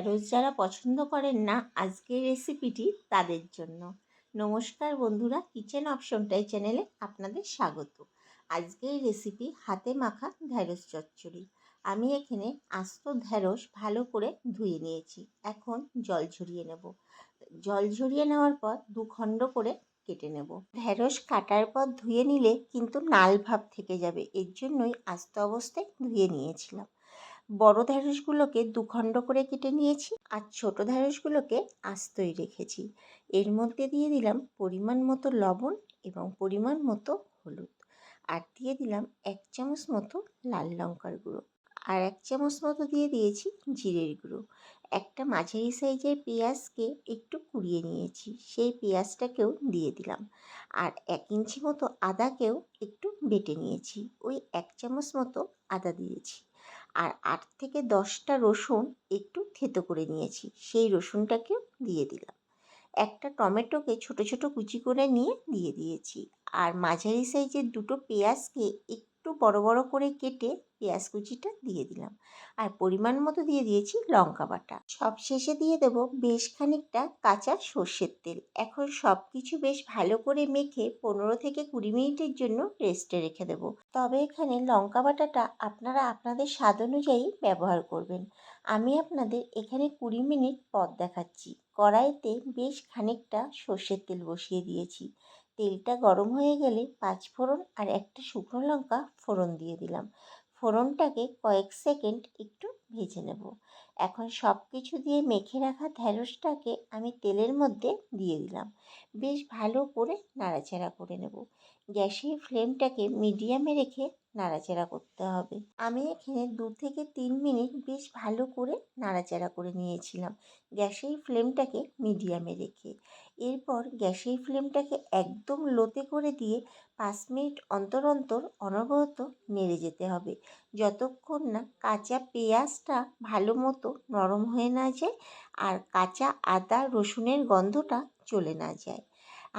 ঢ্যাঁড়স যারা পছন্দ করেন না, আজকের রেসিপিটি তাদের জন্য। নমস্কার বন্ধুরা, কিচেন অপশনটাই চ্যানেলে আপনাদের স্বাগত। আজকের রেসিপি হাতে মাখা ঢ্যাঁড়স চচ্চড়ি। আমি এখানে আস্ত ঢ্যাঁড়স ভালো করে ধুয়ে নিয়েছি। এখন জল ঝরিয়ে নেব। জল ঝরিয়ে নেওয়ার পর দুখণ্ড করে কেটে নেব। ঢ্যাঁড়স কাটার পর ধুয়ে নিলে কিন্তু নাল ভাব থেকে যাবে, এর জন্যই আস্ত অবস্থায় ধুয়ে নিয়েছিলাম। বড় ঢ্যাঁড়সগুলোকে দুখণ্ড করে কেটে নিয়েছি আর ছোট ঢ্যাঁড়সগুলোকে আস্তই রেখেছি। এর মধ্যে দিয়ে দিলাম পরিমাণ মতো লবণ এবং পরিমাণ মতো হলুদ, আর দিয়ে দিলাম 1 চামচ মতো লাল লঙ্কার গুঁড়ো, আর 1 চামচ মতো দিয়ে দিয়েছি জিরের গুঁড়ো। একটা মাঝারি সাইজের পেঁয়াজকে একটু কুড়িয়ে নিয়েছি, সেই পেঁয়াজটাকেও দিয়ে দিলাম। আর 1 ইঞ্চি মতো আদাকেও একটু বেটে নিয়েছি, ওই 1 চামচ মতো আদা দিয়েছি। আর 8 থেকে 10টা রসুন একটু থেতো করে নিয়েছি, সেই রসুনটাকেও দিয়ে দিলাম। একটা টমেটোকে ছোট ছোট কুচি করে নিয়ে দিয়ে দিয়েছি। আর মাঝারি সাইজের দুটো পেঁয়াজকে একটু বড় বড় করে কেটে পেঁয়াজ কুচিটা দিয়ে দিলাম। আর পরিমাণ মতো দিয়ে দিয়েছি লঙ্কা বাটা। সব শেষে দিয়ে দেব বেশ খানিকটা কাঁচা সর্ষের তেল। এখন সব কিছু বেশ ভালো করে মেখে 15 থেকে 20 মিনিটের জন্য রেস্টে রেখে দেব। তবে এখানে লঙ্কা বাটাটা আপনারা আপনাদের স্বাদ অনুযায়ী ব্যবহার করবেন। আমি আপনাদের এখানে 20 মিনিট পর দেখাচ্ছি। কড়াইতে বেশ খানিকটা সর্ষের তেল বসিয়ে দিয়েছি। তেলটা গরম হয়ে গেলে 5 ফোড়ন আর একটা শুকনো লঙ্কা ফোড়ন দিয়ে দিলাম। ফোড়নটাকে কয়েক সেকেন্ড একটু ভেজে নেব। এখন সব কিছু দিয়ে মেখে রাখা ঢ্যাঁড়সটাকে আমি তেলের মধ্যে দিয়ে দিলাম। বেশ ভালো করে নাড়াচাড়া করে নেব। গ্যাসের ফ্লেমটাকে মিডিয়ামে রেখে নাড়াচাড়া করতে হবে। আমি এখানে 2 থেকে 3 মিনিট বেশ ভালো করে নাড়াচাড়া করে নিয়েছিলাম গ্যাসের ফ্লেমটাকে মিডিয়ামে রেখে। এরপর গ্যাসের ফ্লেমটাকে একদম লোতে করে দিয়ে 5 মিনিট অন্তর অন্তর অনবরত নেড়ে যেতে হবে, যতক্ষণ না কাঁচা পেঁয়াজটা ভালো মতো নরম হয়ে না যায় আর কাঁচা আদা রসুনের গন্ধটা চলে না যায়।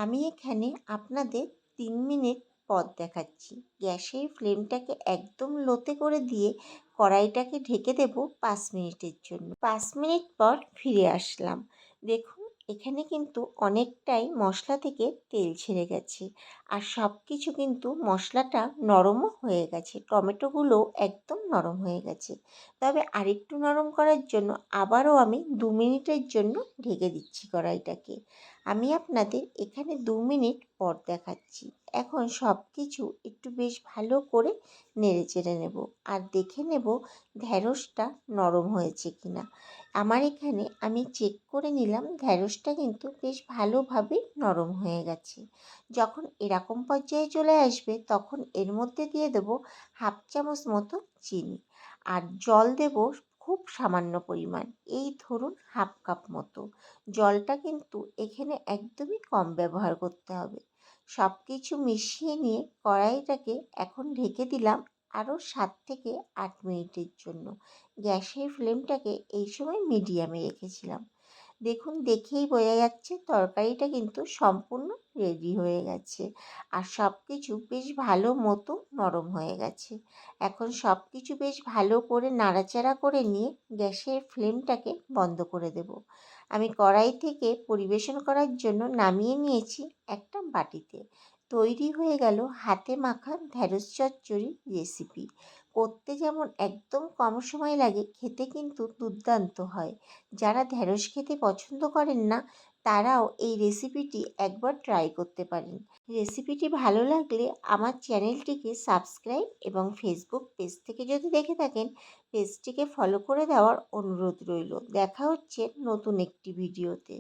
আমি এখানে আপনাদের 3 মিনিট পর দেখাচ্ছি। গ্যাসের ফ্লেমটাকে একদম লোতে করে দিয়ে কড়াইটাকে ঢেকে দেব 5 মিনিটের জন্য। 5 মিনিট পর ফিরে আসলাম। দেখুন, এখানে কিন্তু অনেকটাই মশলা থেকে তেল ছেড়ে গেছে আর সব কিছু কিন্তু মশলাটা নরমও হয়ে গেছে। টমেটোগুলো একদম নরম হয়ে গেছে। তবে আরেকটু নরম করার জন্য আবারও আমি 2 মিনিটের জন্য ঢেকে দিচ্ছি কড়াইটাকে। আমি আপনাদের এখানে 2 মিনিট পর দেখাচ্ছি। এখন সব কিছু একটু বেশ ভালো করে নেড়ে চেড়ে নেব আর দেখে নেব ঢ্যাঁড়সটা নরম হয়েছে কিনা। আমার এখানে আমি চেক করে নিলাম ঢ্যাঁড়সটা কিন্তু বেশ ভালোভাবে নরম হয়ে গেছে। যখন এরকম পর্যায়ে চলে আসবে তখন এর মধ্যে দিয়ে দেব 1/2 চামচ মতো চিনি আর জল দেব খুব সামান্য পরিমাণ, এই ধরুন 1/2 কাপ মতো। জলটা কিন্তু এখানে একদমই কম ব্যবহার করতে হবে। সব কিছু মিশিয়ে নিয়ে কড়াইটাকে এখন ঢেকে দিলাম আরও 7 থেকে 8 মিনিটের জন্য। গ্যাসের ফ্লেমটাকে এই সময় মিডিয়ামে রেখেছিলাম। দেখুন, দেখেই বোঝা যাচ্ছে তরকারিটা কিন্তু সম্পূর্ণ রেডি হয়ে গেছে আর সব কিছু বেশ ভালো মতো নরম হয়ে গেছে। এখন সব কিছু বেশ ভালো করে নাড়াচাড়া করে নিয়ে গ্যাসের ফ্লেমটাকে বন্ধ করে দেব। আমি কড়াই থেকে পরিবেশন করার জন্য নামিয়ে নিয়েছি একটা বাটিতে। তৈরি হয়ে গেল হাতে মাখা ঢ্যাঁড়স চচ্চড়ি রেসিপি। করতে যেমন একদম কম সময় লাগে, খেতে কিন্তু দুর্দান্ত হয়। যারা ঢ্যাঁড়স খেতে পছন্দ করেন না তারাও এই রেসিপিটি একবার ট্রাই করতে পারেন। রেসিপিটি ভালো লাগলে আমার চ্যানেলটিকে সাবস্ক্রাইব এবং ফেসবুক পেজ থেকে যদি দেখে থাকেন পেজটিকে ফলো করে দেওয়ার অনুরোধ রইল। দেখা হচ্ছে নতুন একটি ভিডিওতে।